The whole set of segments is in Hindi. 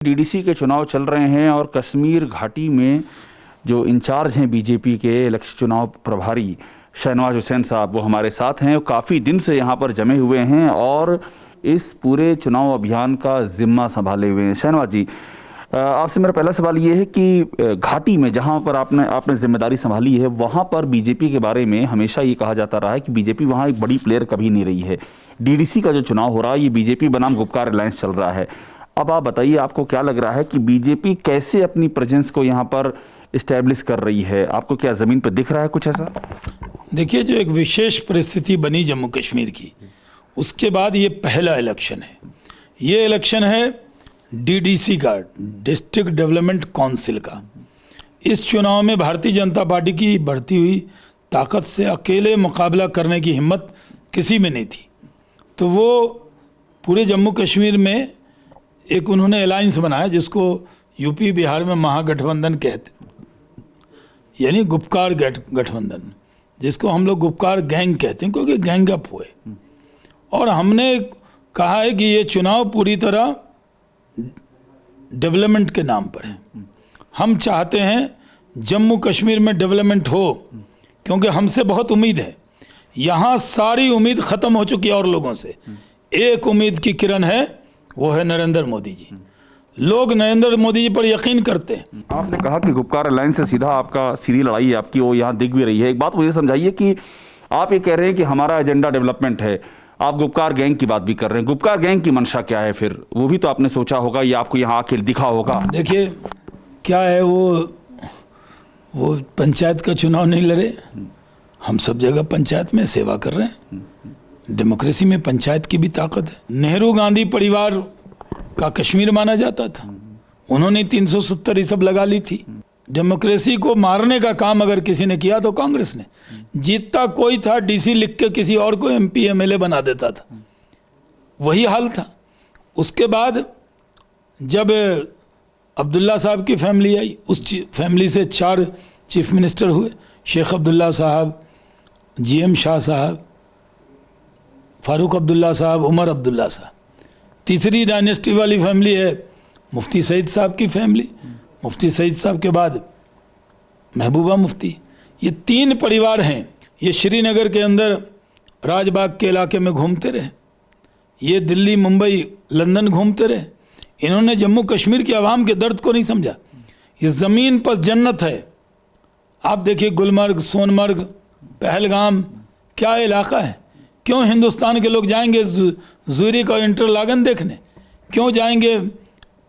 डीडीसी के चुनाव चल रहे हैं और कश्मीर घाटी में जो इंचार्ज हैं बीजेपी के इलेक्शन चुनाव प्रभारी शहनवाज हुसैन साहब, वो हमारे साथ हैं। काफ़ी दिन से यहाँ पर जमे हुए हैं और इस पूरे चुनाव अभियान का जिम्मा संभाले हुए हैं। शहनवाज जी, आपसे मेरा पहला सवाल ये है कि घाटी में जहाँ पर आपने जिम्मेदारी संभाली है, वहाँ पर बीजेपी के बारे में हमेशा ये कहा जाता रहा है कि बीजेपी वहाँ एक बड़ी प्लेयर कभी नहीं रही है। डीडीसी का जो चुनाव हो रहा है, ये बीजेपी बनाम गुपकार अलायंस चल रहा है। अब आप बताइए, आपको क्या लग रहा है कि बीजेपी कैसे अपनी प्रेजेंस को यहाँ पर इस्टेब्लिश कर रही है? आपको क्या ज़मीन पर दिख रहा है कुछ ऐसा? देखिए, जो एक विशेष परिस्थिति बनी जम्मू कश्मीर की, उसके बाद ये पहला इलेक्शन है। ये इलेक्शन है डीडीसी का, डिस्ट्रिक्ट डेवलपमेंट काउंसिल का। इस चुनाव में भारतीय जनता पार्टी की बढ़ती हुई ताकत से अकेले मुकाबला करने की हिम्मत किसी में नहीं थी, तो वो पूरे जम्मू कश्मीर में एक उन्होंने अलायंस बनाया जिसको यूपी बिहार में महागठबंधन कहते, यानी गुपकार गठबंधन, जिसको हम लोग गुपकार गैंग कहते हैं क्योंकि गैंग अप हुए। और हमने कहा है कि ये चुनाव पूरी तरह डेवलपमेंट के नाम पर है। हम चाहते हैं जम्मू कश्मीर में डेवलपमेंट हो, क्योंकि हमसे बहुत उम्मीद है। यहाँ सारी उम्मीद ख़त्म हो चुकी है और लोगों से एक उम्मीद की किरण है, वो है नरेंद्र मोदी जी। लोग नरेंद्र मोदी जी पर यकीन करते हैं। आपने कहा कि गुपकार अलायंस से सीधी लड़ाई है आपकी, वो यहाँ दिख भी रही है। एक बात मुझे समझाइए कि आप ये कह रहे हैं कि हमारा एजेंडा डेवलपमेंट है, आप गुपकार गैंग की बात भी कर रहे हैं। गुपकार गैंग की मंशा क्या है फिर? वो भी तो आपने सोचा होगा या आपको यहाँ आके दिखा होगा? देखिए क्या है, वो पंचायत का चुनाव नहीं लड़े। हम सब जगह पंचायत में सेवा कर रहे हैं। डेमोक्रेसी में पंचायत की भी ताकत है। नेहरू गांधी परिवार का कश्मीर माना जाता था, उन्होंने 370 ये सब लगा ली थी। डेमोक्रेसी को मारने का काम अगर किसी ने किया तो कांग्रेस ने। जीतता कोई था, डीसी लिख के किसी और को एमपी एमएलए बना देता था, वही हाल था। उसके बाद जब अब्दुल्ला साहब की फैमिली आई, उस फैमिली से 4 चीफ मिनिस्टर हुए, शेख अब्दुल्ला साहब, जीएम शाह साहब, फारूक अब्दुल्ला साहब, उमर अब्दुल्ला साहब। तीसरी डायनेस्टी वाली फैमिली है मुफ्ती सईद साहब की फैमिली। मुफ्ती सईद साहब के बाद महबूबा मुफ्ती। ये 3 परिवार हैं। ये श्रीनगर के अंदर राजबाग के इलाके में घूमते रहे, ये दिल्ली, मुंबई, लंदन घूमते रहे। इन्होंने जम्मू कश्मीर की आवाम के दर्द को नहीं समझा। ये ज़मीन पर जन्नत है। आप देखिए गुलमर्ग, सोनमर्ग, पहलगाम, क्या इलाका है। क्यों हिंदुस्तान के लोग जाएंगे ज़ूरिक और इंटरलागन देखने? क्यों जाएंगे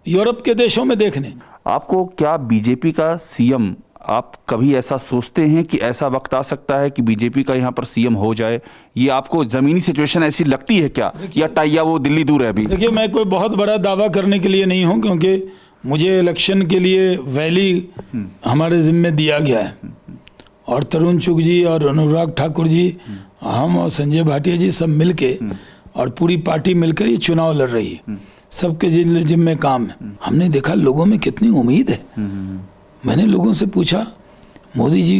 यूरोप के देशों में देखने? आपको क्या बीजेपी का सीएम, आप कभी ऐसा सोचते हैं कि ऐसा वक्त आ सकता है कि बीजेपी का यहाँ पर सीएम हो जाए? ये आपको ज़मीनी सिचुएशन ऐसी लगती है क्या, या वो दिल्ली दूर है अभी? देखिए, मैं कोई बहुत बड़ा दावा करने के लिए नहीं हूँ, क्योंकि मुझे इलेक्शन के लिए वैली हमारे ज़िम्मे दिया गया है। और तरुण चुग जी और अनुराग ठाकुर जी, हम और संजय भाटिया जी सब मिलके और पूरी पार्टी मिलकर ये चुनाव लड़ रही है। सबके जिम्मे काम है। हमने देखा लोगों में कितनी उम्मीद है। मैंने लोगों से पूछा, मोदी जी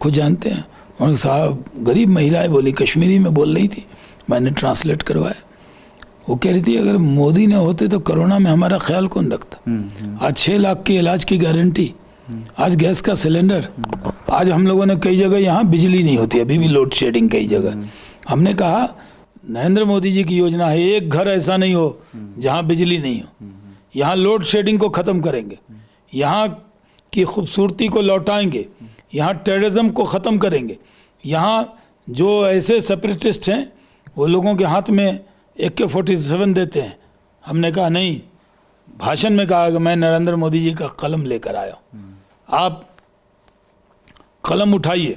को जानते हैं? और साहब, गरीब महिलाएं बोली, कश्मीरी में बोल रही थी, मैंने ट्रांसलेट करवाया। वो कह रही थी अगर मोदी ने होते तो कोरोना में हमारा ख्याल कौन रखता। आज 6 लाख के इलाज की गारंटी, आज गैस का सिलेंडर, आज हम लोगों ने कई जगह यहाँ बिजली नहीं होती, अभी भी लोड शेडिंग कई जगह। हमने कहा नरेंद्र मोदी जी की योजना है, एक घर ऐसा नहीं हो जहाँ बिजली नहीं हो। यहाँ लोड शेडिंग को ख़त्म करेंगे, यहाँ की खूबसूरती को लौटाएंगे, यहाँ टेररिज्म को ख़त्म करेंगे। यहाँ जो ऐसे सेपरेटिस्ट हैं वो लोगों के हाथ में AK-47 देते हैं। हमने कहा नहीं, भाषण में कहा कि मैं नरेंद्र मोदी जी का कलम लेकर आया हूँ। आप कलम उठाइए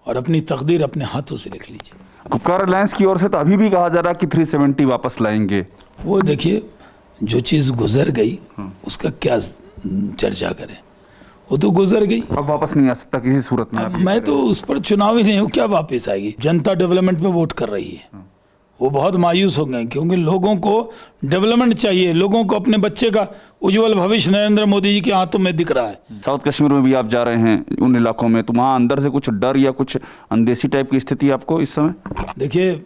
और अपनी तकदीर अपने हाथों से लिख लीजिए। गुपकार अलायंस की ओर से तो अभी भी कहा जा रहा है कि 370 वापस लाएंगे। वो देखिए, जो चीज़ गुजर गई उसका क्या चर्चा करें, वो तो गुजर गई, अब वापस नहीं आ सकता किसी सूरत में। मैं तो उस पर चुनाव ही नहीं हूँ, क्या वापस आएगी? जनता डेवलपमेंट पे वोट कर रही है। वो बहुत मायूस हो गए, क्योंकि लोगों को डेवलपमेंट चाहिए। लोगों को अपने बच्चे का उज्जवल भविष्य नरेंद्र मोदी जी के हाथों में दिख रहा है। साउथ कश्मीर में भी आप जा रहे हैं, उन इलाकों में, तो वहाँ अंदर से कुछ डर या कुछ अंदेशी टाइप की स्थिति आपको इस समय? देखिए,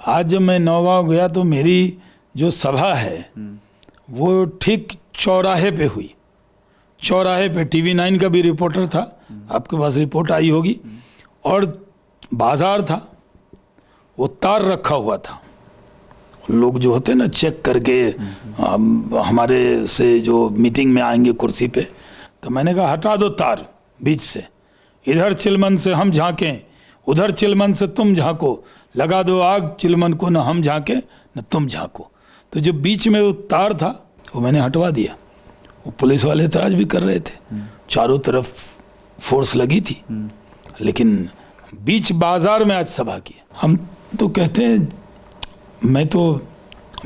आज जब मैं नौगांव गया तो मेरी जो सभा है वो ठीक चौराहे पे हुई। चौराहे पे टीवी 9 का भी रिपोर्टर था, आपके पास रिपोर्ट आई होगी। और बाजार था, वो तार रखा हुआ था। लोग जो होते हैं ना चेक करके हमारे से जो मीटिंग में आएंगे कुर्सी पे, तो मैंने कहा हटा दो तार बीच से, इधर चिलमन से हम झांकें, उधर चिलमन से तुम झांको, लगा दो आग चिलमन को, न हम झांके न तुम झांको। तो जो बीच में वो तार था वो मैंने हटवा दिया। वो पुलिस वाले एतराज भी कर रहे थे, चारों तरफ फोर्स लगी थी, लेकिन बीच बाजार में आज सभा की। हम तो कहते हैं, मैं तो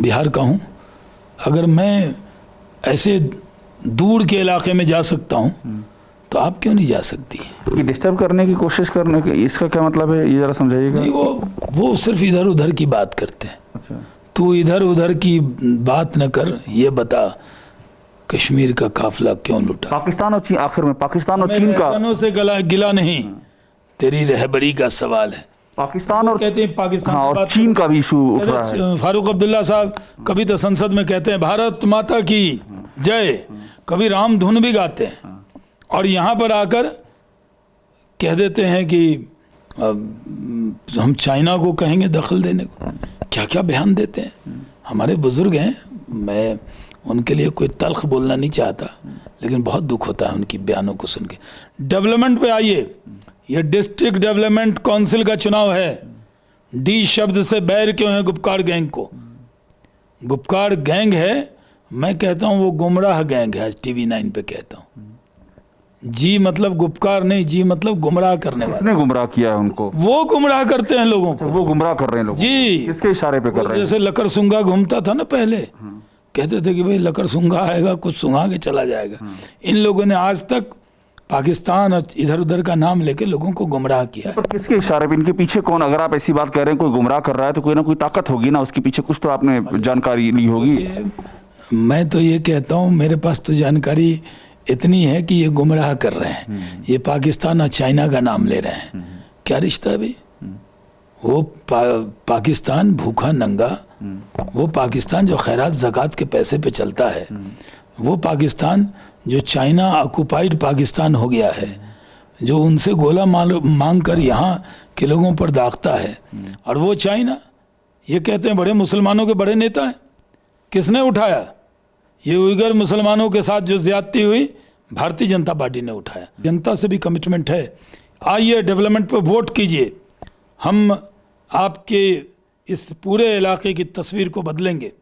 बिहार का हूँ, अगर मैं ऐसे दूर के इलाके में जा सकता हूँ तो आप क्यों नहीं जा सकती? ये डिस्टर्ब करने की कोशिश करने के, इसका क्या मतलब है, ये जरा समझाइएगा। नहीं, वो सिर्फ इधर उधर की बात करते हैं। अच्छा, तू इधर उधर की बात न कर, ये बता कश्मीर का काफिला क्यों लुटा? पाकिस्तान और चीन, आखिर में पाकिस्तान और चीन का, रहबरों से गिला नहीं, तेरी रहबरी का सवाल है। पाकिस्तान और कहते हैं पाकिस्तान हाँ, की और बात चीन का भी इशू उठ रहा है। फारूक अब्दुल्ला साहब कभी तो संसद में कहते हैं भारत माता की जय, कभी राम धुन भी गाते हैं, और यहाँ पर आकर कह देते हैं कि हम चाइना को कहेंगे दखल देने को। क्या क्या बयान देते हैं। हमारे बुजुर्ग हैं, मैं उनके लिए कोई तल्ख बोलना नहीं चाहता, लेकिन बहुत दुख होता है उनकी बयानों को सुन के। डेवलपमेंट पे आइए, ये डिस्ट्रिक्ट डेवलपमेंट काउंसिल का चुनाव है। डी शब्द से बैर क्यों है गुपकार गैंग को? गुपकार गैंग है, मैं कहता हूँ वो गुमराह गैंग है। आज टीवी 9 पे कहता हूँ, जी मतलब गुपकार नहीं, जी मतलब गुमराह करने वाले। किसने गुमराह किया है उनको? वो गुमराह करते हैं लोगों को। वो गुमराह कर रहे हैं लोग जी। किसके इशारे पे कर रहे हैं? जैसे लकर सुंगा घूमता था ना पहले, कहते थे कि भाई लकर सुंगा आएगा, कुछ सुंगा के चला जाएगा। इन लोगों ने आज तक पाकिस्तान और इधर उधर का नाम लेके लोगों को गुमराह किया है। पर किसके इशारे पे? इनके पीछे कौन? अगर आप ऐसी बात कह रहे हैं कोई गुमराह कर रहा है, तो कोई ना कोई ताकत होगी ना, उसके पीछे कुछ तो आपने जानकारी ली होगी। मैं तो ये कहता हूँ, मेरे पास तो जानकारी इतनी है कि ये गुमराह कर रहे हैं, ये पाकिस्तान और चाइना का नाम ले रहे हैं। क्या रिश्ता है भाई? वो पाकिस्तान भूखा नंगा, वो पाकिस्तान जो खैरात ज़कात के पैसे पे चलता है, वो पाकिस्तान जो चाइना ऑक्युपाइड पाकिस्तान हो गया है, जो उनसे गोला मांग कर यहाँ के लोगों पर दागता है। और वो चाइना, ये कहते हैं बड़े मुसलमानों के बड़े नेता हैं। किसने उठाया? ये उइगर मुसलमानों के साथ जो ज्यादती हुई, भारतीय जनता पार्टी ने उठाया। जनता से भी कमिटमेंट है, आइए डेवलपमेंट पर वोट कीजिए, हम आपके इस पूरे इलाके की तस्वीर को बदलेंगे।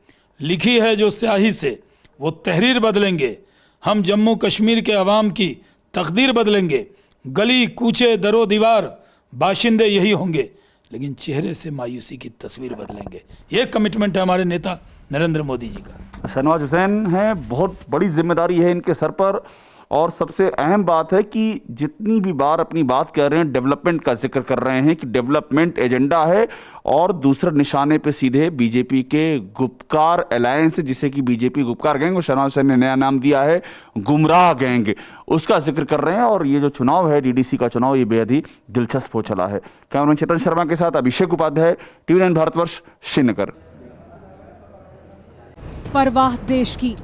लिखी है जो स्याही से, वो तहरीर बदलेंगे। हम जम्मू कश्मीर के अवाम की तकदीर बदलेंगे। गली कूचे दरो दीवार बाशिंदे यही होंगे, लेकिन चेहरे से मायूसी की तस्वीर बदलेंगे। ये कमिटमेंट है हमारे नेता नरेंद्र मोदी जी का। शहनवाज हुसैन हैं, बहुत बड़ी जिम्मेदारी है इनके सर पर, और सबसे अहम बात है कि जितनी भी बार अपनी बात कर रहे हैं, डेवलपमेंट का जिक्र कर रहे हैं कि डेवलपमेंट एजेंडा है, और दूसरे निशाने पे सीधे बीजेपी के गुपकार अलायंस, जिसे कि बीजेपी गुपकार गैंग और शहनवाज हुसैन ने नया नाम दिया है गुमराह गैंग, उसका जिक्र कर रहे हैं। और ये जो चुनाव है, डीडीसी का चुनाव, ये बेहद ही दिलचस्प हो चला है। कैमरामैन चेतन शर्मा के साथ अभिषेक उपाध्याय, टीवी 9 भारतवर्ष, श्रीनगर। परवाह देश की,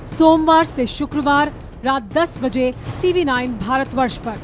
सोमवार से शुक्रवार रात 10 बजे टीवी 9 भारतवर्ष पर।